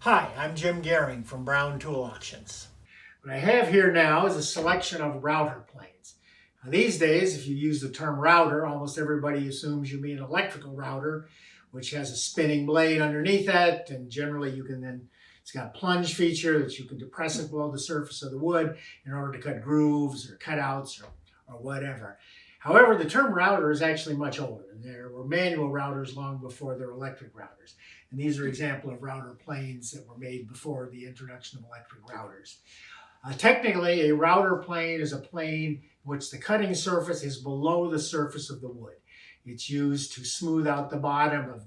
Hi, I'm Jim Gehring from Brown Tool Auctions. What I have here now is a selection of router planes. Now, these days, if you use the term router, almost everybody assumes you mean an electrical router, which has a spinning blade underneath it, and generally you can then, it's got a plunge feature that you can depress it below the surface of the wood in order to cut grooves or cutouts or whatever. However, the term router is actually much older. There were manual routers long before there were electric routers. And these are examples of router planes that were made before the introduction of electric routers. Technically, a router plane is a plane in which the cutting surface is below the surface of the wood. It's used to smooth out the bottom of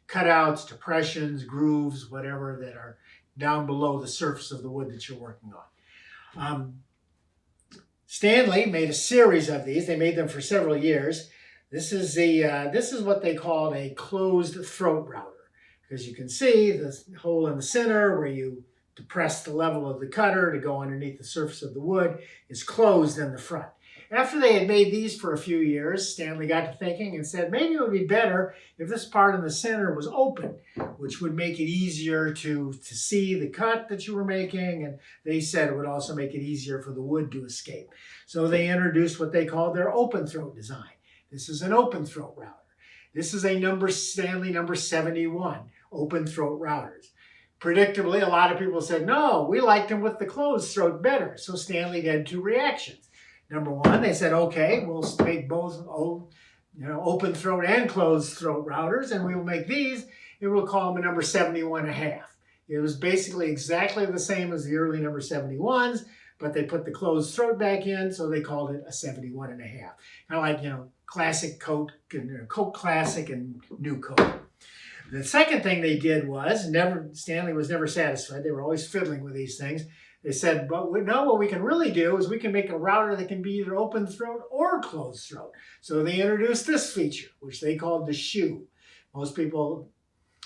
cutouts, depressions, grooves, whatever that are down below the surface of the wood that you're working on. Stanley made a series of these. They made them for several years. This is what they called a closed throat router, because you can see the hole in the center where you depress the level of the cutter to go underneath the surface of the wood is closed in the front. After they had made these for a few years, Stanley got to thinking and said maybe it would be better if this part in the center was open, which would make it easier to see the cut that you were making, and they said it would also make it easier for the wood to escape. So they introduced what they called their open throat design. This is an open throat router. This is a Stanley number 71, open throat routers. Predictably, a lot of people said, no, we liked them with the closed throat better. So Stanley had two reactions. Number one, they said, okay, we'll make both open throat and closed throat routers, and we will make these, and we'll call them a number 71.5. It was basically exactly the same as the early number 71s, but they put the closed throat back in, so they called it a 71.5. Kind of like, classic Coke and Coke Classic and New Coke. The second thing they did was, Stanley was never satisfied. They were always fiddling with these things. They said, but what we can really do is we can make a router that can be either open throat or closed throat. So they introduced this feature, which they called the shoe. Most people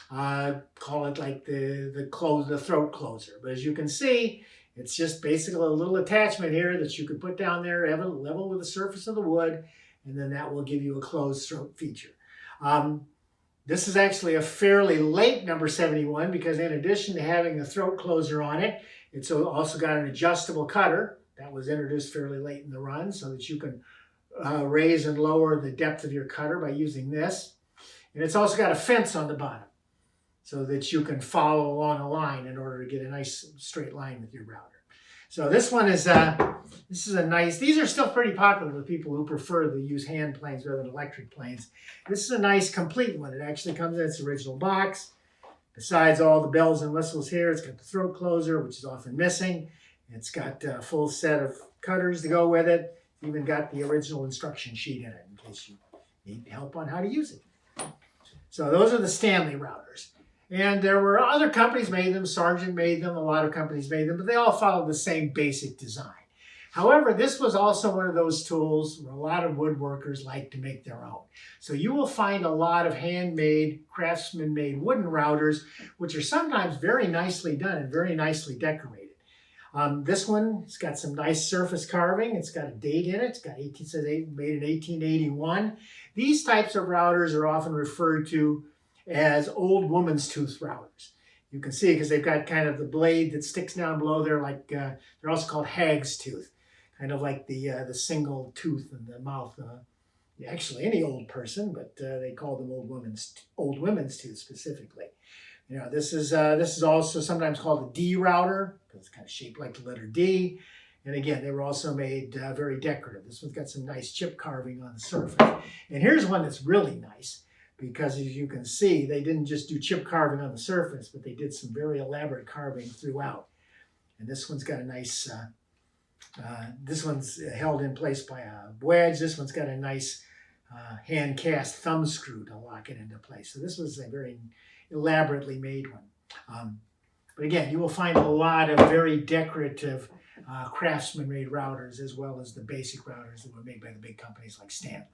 call it like the throat closer. But as you can see, it's just basically a little attachment here that you can put down there, level with the surface of the wood, and then that will give you a closed throat feature. This is actually a fairly late number 71 because in addition to having the throat closer on it, it's also got an adjustable cutter that was introduced fairly late in the run so that you can raise and lower the depth of your cutter by using this. And it's also got a fence on the bottom so that you can follow along a line in order to get a nice straight line with your router. So this one is, this is a nice, these are still pretty popular with people who prefer to use hand planes rather than electric planes. This is a nice complete one. It actually comes in its original box. Besides all the bells and whistles here, it's got the throat closer, which is often missing. It's got a full set of cutters to go with it. It's even got the original instruction sheet in it in case you need help on how to use it. So those are the Stanley routers. And there were other companies made them. Sargent made them. A lot of companies made them, but they all followed the same basic design. However, this was also one of those tools where a lot of woodworkers like to make their own. So you will find a lot of handmade, craftsman-made wooden routers, which are sometimes very nicely done and very nicely decorated. This one, it's got some nice surface carving. It's got a date in it. It says made in 1881. These types of routers are often referred to as old woman's tooth routers. You can see because they've got kind of the blade that sticks down below there, like they're also called hag's tooth, kind of like the single tooth in the mouth. Actually, any old person, but they call them old women's tooth specifically. This is also sometimes called a D router because it's kind of shaped like the letter D. And again, they were also made very decorative. This one's got some nice chip carving on the surface. And here's one that's really nice, because as you can see, they didn't just do chip carving on the surface, but they did some very elaborate carving throughout. And this one's got a nice, this one's held in place by a wedge. This one's got a nice hand cast thumb screw to lock it into place. So this was a very elaborately made one. But again, you will find a lot of very decorative craftsman-made routers as well as the basic routers that were made by the big companies like Stanley.